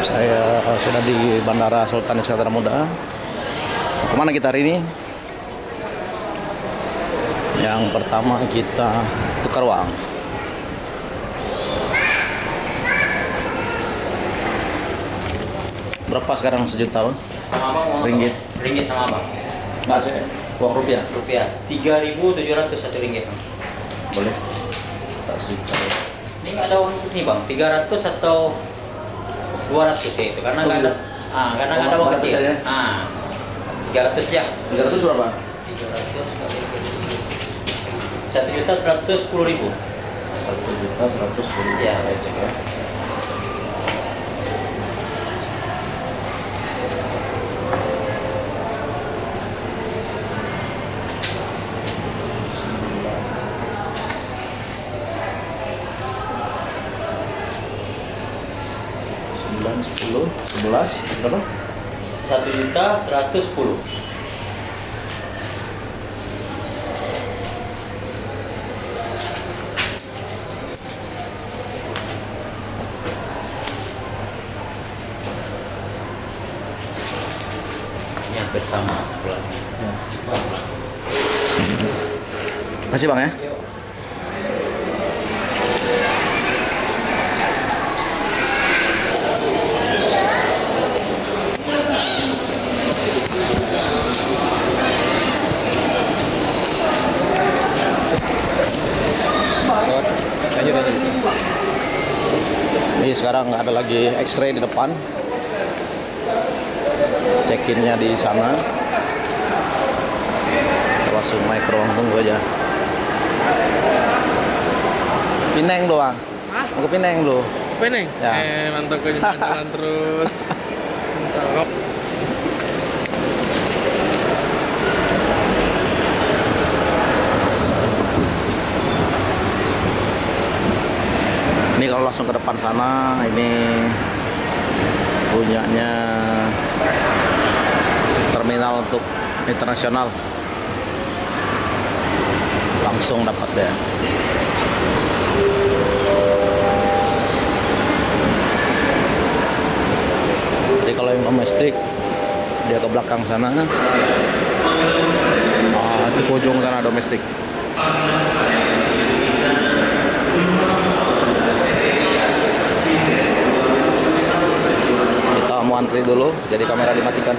Saya sudah di Bandara Sultan Iskandar Muda. Kemana kita hari ini? Yang pertama kita tukar uang. Berapa sekarang sejuta? Sama abang, Ringgit. Ringgit sama abang. Nggak sih. Uang rupiah. Rupiah. 3.700 satu ringgit. Boleh. Kasih. Ini nggak ada uang nih bang. 300 atau 200 ya itu karena nggak ada. Karena nggak ada uang kecil. 300 ya. 300 berapa? 300 kali 1.110.000. 1.110.000. Ya. Saya cek ya. Sepuluh, 11, berapa? 1.110. Ini hampir sama pulangnya. Ya. Makasih bang ya. Ini sekarang nggak ada lagi X-ray di depan. Check-innya di sana. Kita langsung naik ke ruang tunggu aja. Penang doang. Hah? Mau ke Penang lo. Penang? Ya. Mantap gue jalan terus. Mantap. Ini kalau langsung ke depan sana, ini punyanya terminal untuk internasional. Langsung dapat ya. Jadi kalau yang domestik dia ke belakang sana. Itu ke ujung sana domestik. Kita mau antri dulu, jadi kamera dimatikan.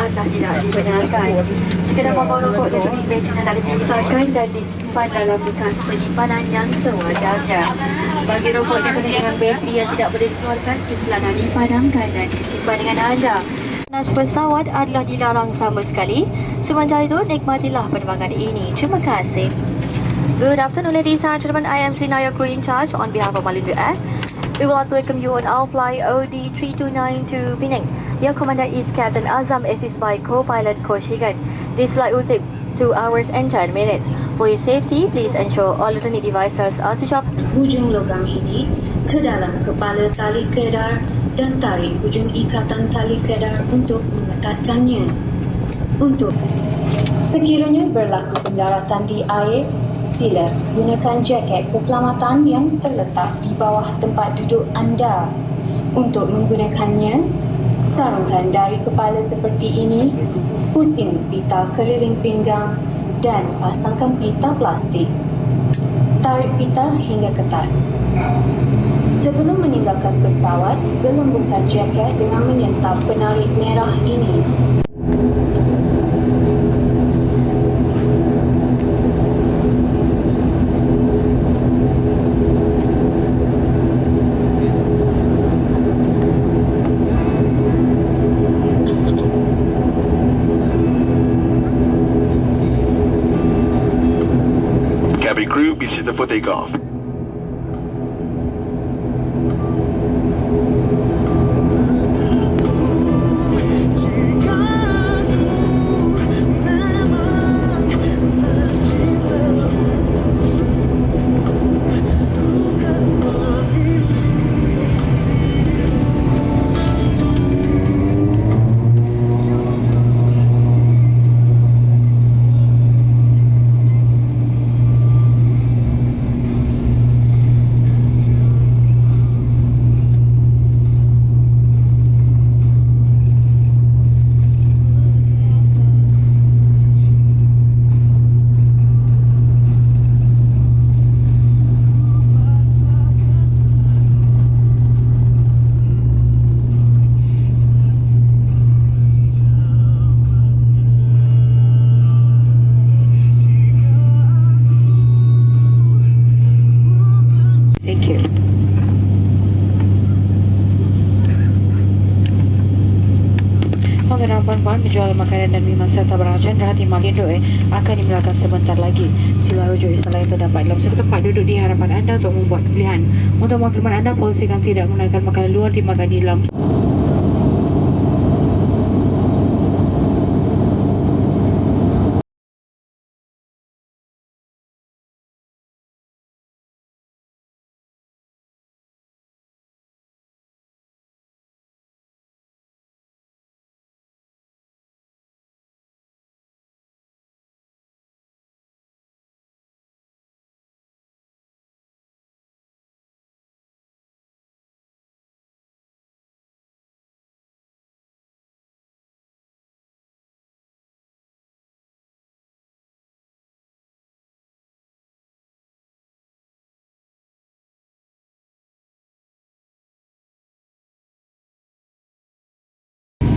Anda tidak dibenarkan. Sekadar membawa rokok dan vaping hendaklah dibesarkan dan disimpan dalam bekas penyimpanan yang sewajarnya. Bagi rokok dan dengan bateri yang tidak boleh dikeluarkan setelah dah dipadamkan dan disimpan dengan anda. Naik pesawat adalah dilarang sama sekali. Sementara itu, nikmatilah penerbangan ini. Terima kasih. Good afternoon, ladies and gentlemen. I am Sina, your crew in charge on behalf of Malindo. We would like to welcome you on our flight OD329 to Penang. Your commander is Captain Azam, assisted by co-pilot Koshigan. This flight will take 2 hours and 10 minutes. For your safety, please ensure all electronic devices are switched off. Hujung logam ini ke dalam kepala tali kedar dan tarik hujung ikatan tali kedar untuk mengetatkannya. Untuk sekiranya berlaku pendaratan di air, Sila gunakan jaket keselamatan yang terletak di bawah tempat duduk anda. Untuk menggunakannya, sarungkan dari kepala seperti ini, pusing pita keliling pinggang dan pasangkan pita plastik. Tarik pita hingga ketat. Sebelum meninggalkan pesawat, gelembungkan jaket dengan menyentap penarik merah ini. Cabin crew, be seated for takeoff. Thank you. Pengenalan puan-puan menjual makanan dan minuman serta barang di Malindo akan dimulakan sebentar lagi. Sila rujuk istilah yang terdapat dalam satu tempat duduk di hadapan anda untuk membuat pilihan. Untuk makluman anda, polisi kami tidak menggunakan makanan luar dimakan di dalam.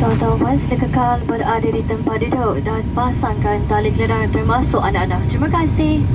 Tuan-tuan, sila kekal berada di tempat duduk dan pasangkan tali geleran termasuk anak-anak. Terima kasih.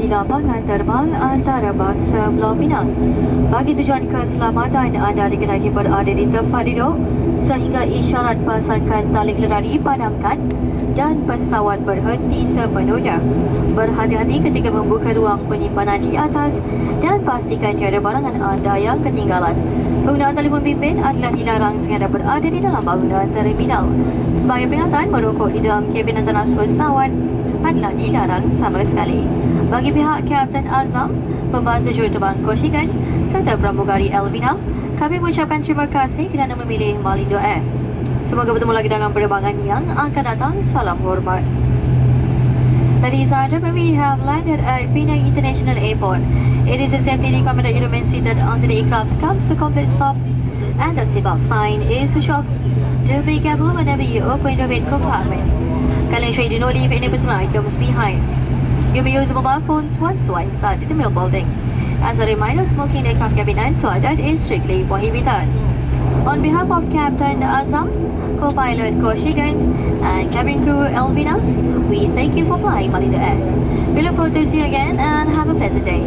di lapangan terbang antarabangsa Pulau Penang. Bagi tujuan keselamatan, anda dikenali berada di tempat duduk sehingga isyarat pasangkan tali kelari dipadamkan dan pesawat berhenti sepenuhnya. Berhati-hati ketika membuka ruang penyimpanan di atas dan pastikan tiada barangan anda yang ketinggalan. Penggunaan telefon bimbit adalah dilarang sekadar berada di dalam bangunan terminal. Sebagai peringatan, merokok di dalam kabin antara pesawat adalah dilarang sama sekali. Bagi pihak Kapten Azam, pembantu juruterbang Koshigan serta pramugari Elvina, kami mengucapkan terima kasih kerana memilih Malindo Air. Semoga bertemu lagi dalam penerbangan yang akan datang. Salam hormat. Ladies and gentlemen, we have landed at Penang International Airport. It is a safety recommended you remain seated until the aircraft comes to complete stop and the seatbelt sign is shown. Do be careful whenever you open the main compartment. Kindly ensure you do not leave any personal items behind. You may use mobile phones once you are inside the terminal building. As a reminder, smoking in the aircraft cabin and toilet is strictly prohibited. On behalf of Captain Azam, co-pilot Koshigan, and cabin crew Elvina, we thank you for flying Malindo Air. We look forward to see you again and have a pleasant day.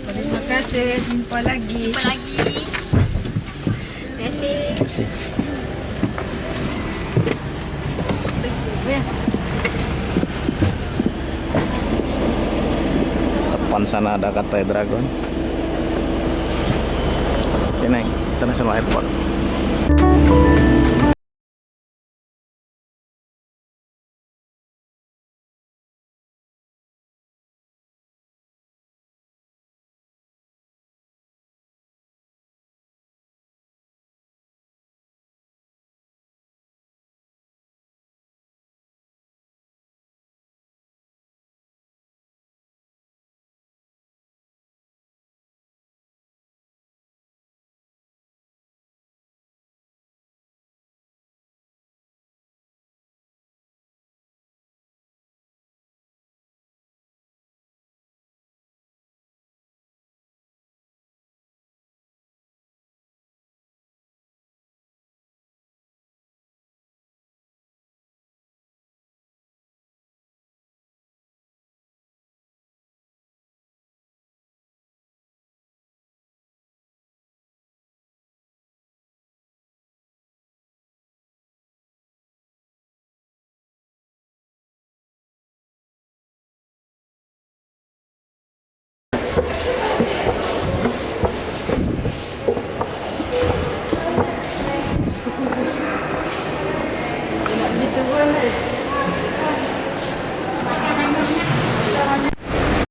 Terima kasih. Jumpa lagi. Terima kasih. Terima kasih. Depan sana ada Katai Dragon. Penang International Airport.